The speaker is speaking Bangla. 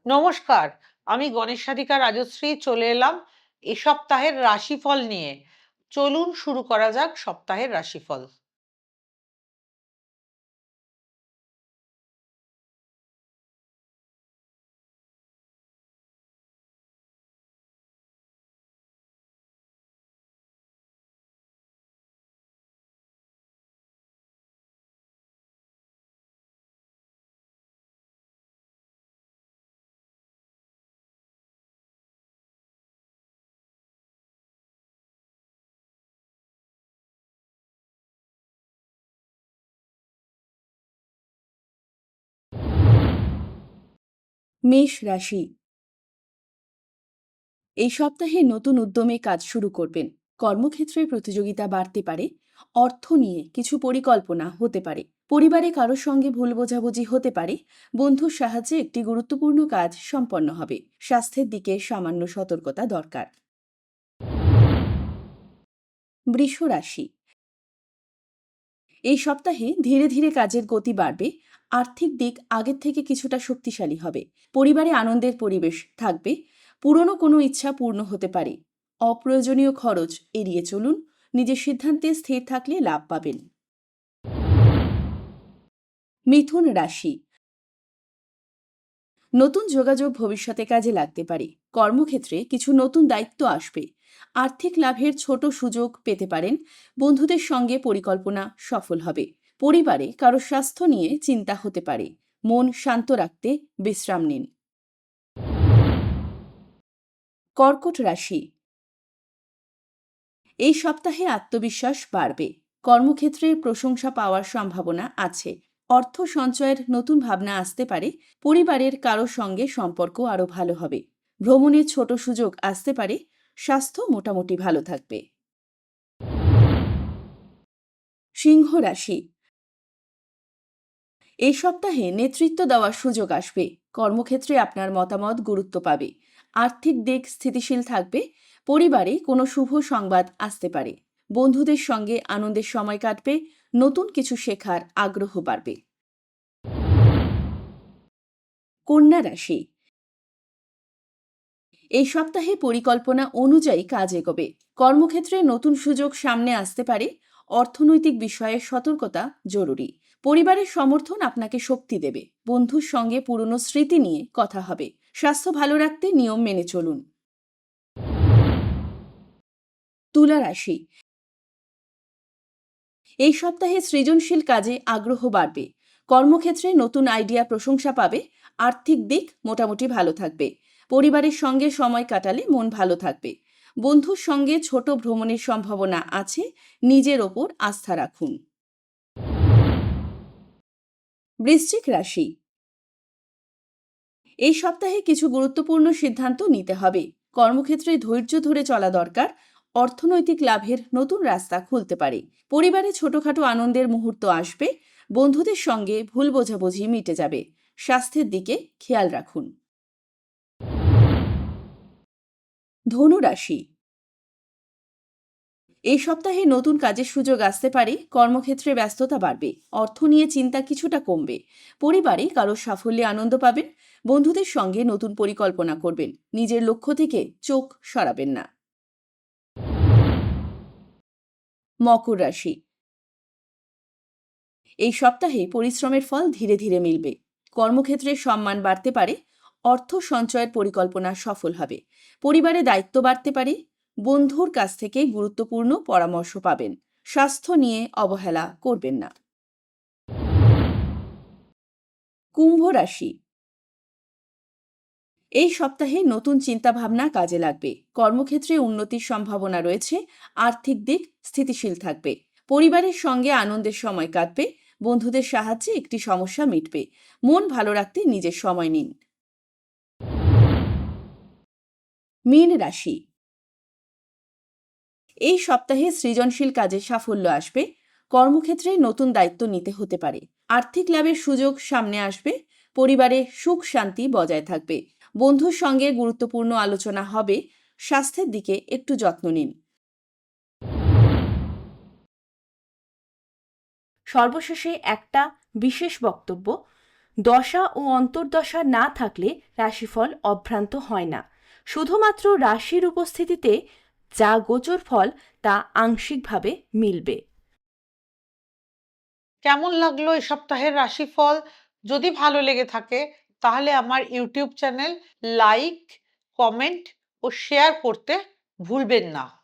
নমস্কার, আমি গণেশ সাধিকা রাজশ্রী চলে এলাম এ সপ্তাহের রাশিফল নিয়ে। চলুন শুরু করা যাক সপ্তাহের রাশিফল। মেষ রাশি। এই সপ্তাহে নতুন উদ্যমে কাজ শুরু করবেন। কর্মক্ষেত্রে প্রতিযোগিতা বাড়তে পারে। অর্থ নিয়ে কিছু পরিকল্পনা হতে পারে। পরিবারে কারোর সঙ্গে ভুল বোঝাবুঝি হতে পারে। বন্ধুর সাহায্যে একটি গুরুত্বপূর্ণ কাজ সম্পন্ন হবে। স্বাস্থ্যের দিকে সামান্য সতর্কতা দরকার। বৃষ রাশি। এই সপ্তাহে ধীরে ধীরে কাজের গতি বাড়বে। আর্থিক দিক আগের থেকে কিছুটা শক্তিশালী হবে। পরিবারে আনন্দের পরিবেশ থাকবে। পুরনো কোনো ইচ্ছা পূর্ণ হতে পারে। অপ্রয়োজনীয় খরচ এড়িয়ে চলুন। নিজের সিদ্ধান্তে স্থির থাকলে লাভ পাবেন। মিথুন রাশি। নতুন যোগাযোগ ভবিষ্যতে কাজে লাগতে পারে। কর্মক্ষেত্রে কিছু নতুন দায়িত্ব আসবে। আর্থিক লাভের ছোট সুযোগ পেতে পারেন। বন্ধুদের সঙ্গে পরিকল্পনা সফল হবে। পরিবারে কারো স্বাস্থ্য নিয়ে চিন্তা হতে পারে। মন শান্ত রাখতে বিশ্রাম নিন। কর্কট রাশি। এই সপ্তাহে আত্মবিশ্বাস বাড়বে। কর্মক্ষেত্রে প্রশংসা পাওয়ার সম্ভাবনা আছে। অর্থ সঞ্চয়ের নতুন ভাবনা আসতে পারে। পরিবারের কারো সঙ্গে সম্পর্ক আরও ভালো হবে। ভ্রমণের ছোট সুযোগ আসতে পারে। স্বাস্থ্য মোটামুটি ভালো থাকবে। সিংহ রাশি। এই সপ্তাহে নেতৃত্ব দেওয়ার সুযোগ আসবে। কর্মক্ষেত্রে আপনার মতামত গুরুত্ব পাবে। আর্থিক দিক স্থিতিশীল থাকবে। পরিবারে কোনো শুভ সংবাদ আসতে পারে। বন্ধুদের সঙ্গে আনন্দের সময় কাটবে। নতুন কিছু শেখার আগ্রহ বাড়বে। কন্যা রাশি। এই সপ্তাহে পরিকল্পনা অনুযায়ী কাজ এগোবে। কর্মক্ষেত্রে নতুন সুযোগ সামনে আসতে পারে। অর্থনৈতিক বিষয়ে সতর্কতা জরুরি। পরিবারের সমর্থন আপনাকে শক্তি দেবে। বন্ধুর সঙ্গে পুরনো স্মৃতি নিয়ে কথা হবে। স্বাস্থ্য ভালো রাখতে নিয়ম মেনে চলুন। তুলা রাশি। এই সপ্তাহে সৃজনশীল কাজে আগ্রহ বাড়বে। কর্মক্ষেত্রে নতুন আইডিয়া প্রশংসা পাবে। আর্থিক দিক মোটামুটি ভালো থাকবে। পরিবারের সঙ্গে সময় কাটালে মন ভালো থাকবে। বন্ধুর সঙ্গে ছোট ভ্রমণের সম্ভাবনা আছে। নিজের ওপর আস্থা রাখুন। বৃশ্চিক রাশি। এই সপ্তাহে কিছু গুরুত্বপূর্ণ সিদ্ধান্ত নিতে হবে। কর্মক্ষেত্রে ধৈর্য ধরে চলা দরকার। অর্থনৈতিক লাভের নতুন রাস্তা খুলতে পারে। পরিবারে ছোটখাটো আনন্দের মুহূর্ত আসবে। বন্ধুদের সঙ্গে ভুল বোঝাবুঝি মিটে যাবে। স্বাস্থ্যের দিকে খেয়াল রাখুন। ধনু রাশি। এই সপ্তাহে নতুন কাজের সুযোগ আসতে পারে। কর্মক্ষেত্রে ব্যস্ততা বাড়বে। অর্থ নিয়ে চিন্তা কিছুটা কমবে। পরিবারে কারো সাফল্যে আনন্দ পাবেন। বন্ধুদের সঙ্গে নতুন পরিকল্পনা করবেন। নিজের লক্ষ্য থেকে চোখ সরাবেন না। মকর রাশি। এই সপ্তাহে পরিশ্রমের ফল ধীরে ধীরে মিলবে। কর্মক্ষেত্রে সম্মান বাড়তে পারে। অর্থ সঞ্চয়ের পরিকল্পনা সফল হবে। পরিবারে দায়িত্ব বাড়তে পারে। বন্ধুর কাছ থেকে গুরুত্বপূর্ণ পরামর্শ পাবেন। স্বাস্থ্য নিয়ে অবহেলা করবেন না। কুম্ভ রাশি। এই সপ্তাহে নতুন চিন্তাভাবনা কাজে লাগবে। কর্মক্ষেত্রে উন্নতির সম্ভাবনা রয়েছে। আর্থিক দিক স্থিতিশীল থাকবে। পরিবারের সঙ্গে আনন্দের সময় কাটবে। বন্ধুদের সাহায্যে একটি সমস্যা মিটবে। মন ভালো রাখতে নিজের সময় নিন। মীন রাশি। এই সপ্তাহে সৃজনশীল কাজে সাফল্য আসবে। কর্মক্ষেত্রে নতুন দায়িত্ব নিতে হতে পারে। আর্থিক লাভের সুযোগ সামনে আসবে। পরিবারে সুখ শান্তি বজায় থাকবে। বন্ধুর সঙ্গে গুরুত্বপূর্ণ আলোচনা হবে। স্বাস্থ্যের দিকে একটু যত্ন নিন। সর্বশেষে একটা বিশেষ বক্তব্য। দশা ও অন্তর্দশা না থাকলে রাশিফল অভ্রান্ত হয় না। শুধুমাত্র রাশির উপস্থিতিতে যা গোচর ফল তা আংশিকভাবে মিলবে। কেমন লাগলো এই সপ্তাহের রাশিফল? যদি ভালো লেগে থাকে তাহলে আমার ইউটিউব চ্যানেল লাইক, কমেন্ট ও শেয়ার করতে ভুলবেন না।